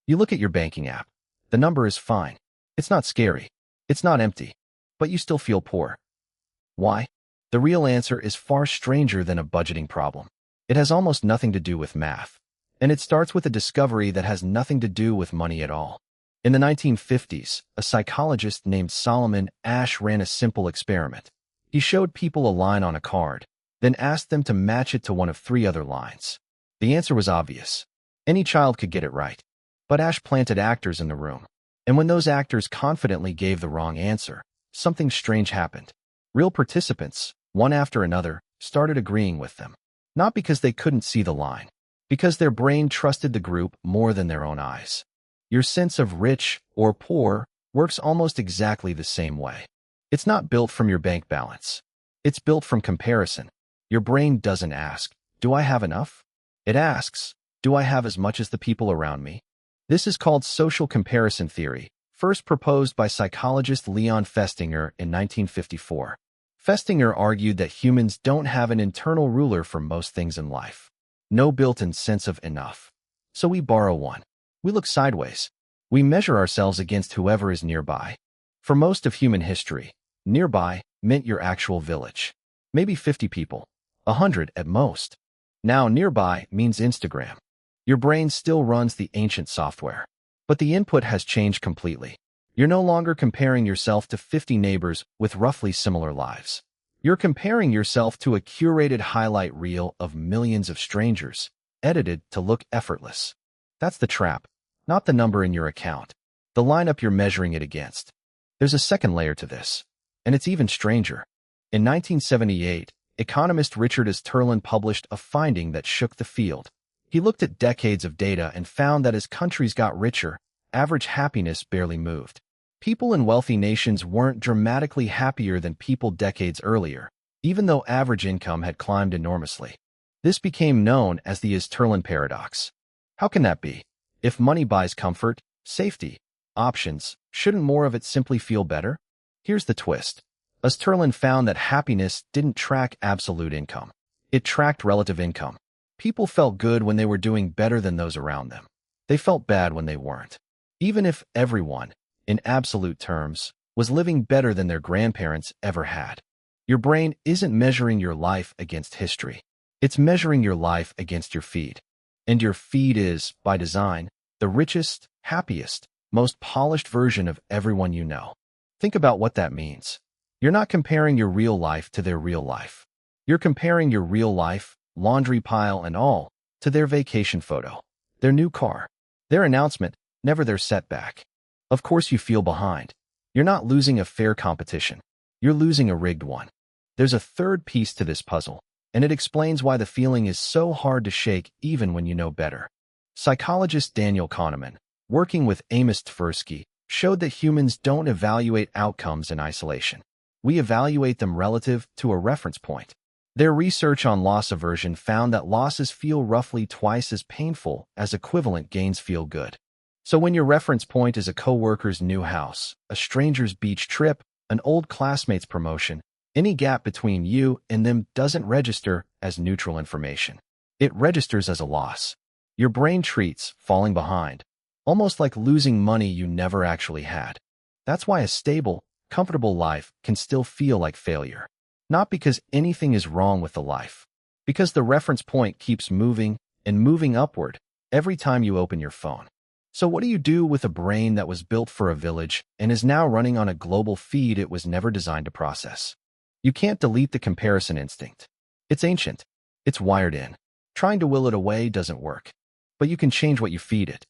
You look at your banking app. The number is fine. It's not scary. It's not empty. But you still feel poor. Why? The real answer is far stranger than a budgeting problem. It has almost nothing to do with math. And it starts with a discovery that has nothing to do with money at all. In the 1950s, a psychologist named Solomon Asch ran a simple experiment. He showed people a line on a card, then asked them to match it to one of three other lines. The answer was obvious. Any child could get it right. But Asch planted actors in the room. And when those actors confidently gave the wrong answer, something strange happened. Real participants, one after another, started agreeing with them. Not because they couldn't see the line, because their brain trusted the group more than their own eyes. Your sense of rich or poor works almost exactly the same way. It's not built from your bank balance. It's built from comparison. Your brain doesn't ask, "Do I have enough?" It asks, "Do I have as much as the people around me?" This is called social comparison theory, first proposed by psychologist Leon Festinger in 1954. Festinger argued that humans don't have an internal ruler for most things in life. No built-in sense of enough. So we borrow one. We look sideways. We measure ourselves against whoever is nearby. For most of human history, nearby meant your actual village. Maybe 50 people, 100 at most. Now nearby means Instagram. Your brain still runs the ancient software, but the input has changed completely. You're no longer comparing yourself to 50 neighbors with roughly similar lives. You're comparing yourself to a curated highlight reel of millions of strangers, edited to look effortless. That's the trap, not the number in your account, the lineup you're measuring it against. There's a second layer to this, and it's even stranger. In 1978, economist Richard Easterlin published a finding that shook the field. He looked at decades of data and found that as countries got richer, average happiness barely moved. People in wealthy nations weren't dramatically happier than people decades earlier, even though average income had climbed enormously. This became known as the Easterlin Paradox. How can that be? If money buys comfort, safety, options, shouldn't more of it simply feel better? Here's the twist. Easterlin found that happiness didn't track absolute income. It tracked relative income. People felt good when they were doing better than those around them. They felt bad when they weren't. Even if everyone, in absolute terms, was living better than their grandparents ever had. Your brain isn't measuring your life against history. It's measuring your life against your feed. And your feed is, by design, the richest, happiest, most polished version of everyone you know. Think about what that means. You're not comparing your real life to their real life. You're comparing your real life, laundry pile and all, to their vacation photo, their new car, their announcement, never their setback. Of course you feel behind. You're not losing a fair competition. You're losing a rigged one. There's a third piece to this puzzle, and it explains why the feeling is so hard to shake even when you know better. Psychologist Daniel Kahneman, working with Amos Tversky, showed that humans don't evaluate outcomes in isolation. We evaluate them relative to a reference point. Their research on loss aversion found that losses feel roughly twice as painful as equivalent gains feel good. So when your reference point is a coworker's new house, a stranger's beach trip, an old classmate's promotion, any gap between you and them doesn't register as neutral information. It registers as a loss. Your brain treats falling behind almost like losing money you never actually had. That's why a stable, comfortable life can still feel like failure. Not because anything is wrong with the life, because the reference point keeps moving and moving upward every time you open your phone. So what do you do with a brain that was built for a village and is now running on a global feed it was never designed to process? You can't delete the comparison instinct. It's ancient. It's wired in. Trying to will it away doesn't work. But you can change what you feed it.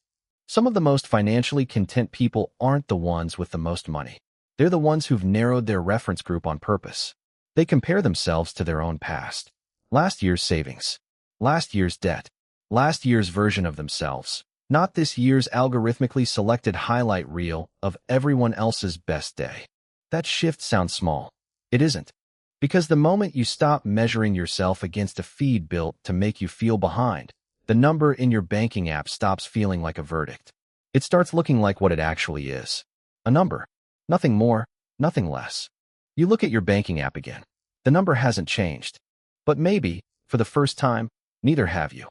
Some of the most financially content people aren't the ones with the most money. They're the ones who've narrowed their reference group on purpose. They compare themselves to their own past. Last year's savings. Last year's debt. Last year's version of themselves. Not this year's algorithmically selected highlight reel of everyone else's best day. That shift sounds small. It isn't. Because the moment you stop measuring yourself against a feed built to make you feel behind, the number in your banking app stops feeling like a verdict. It starts looking like what it actually is. A number. Nothing more, nothing less. You look at your banking app again. The number hasn't changed. But maybe, for the first time, neither have you.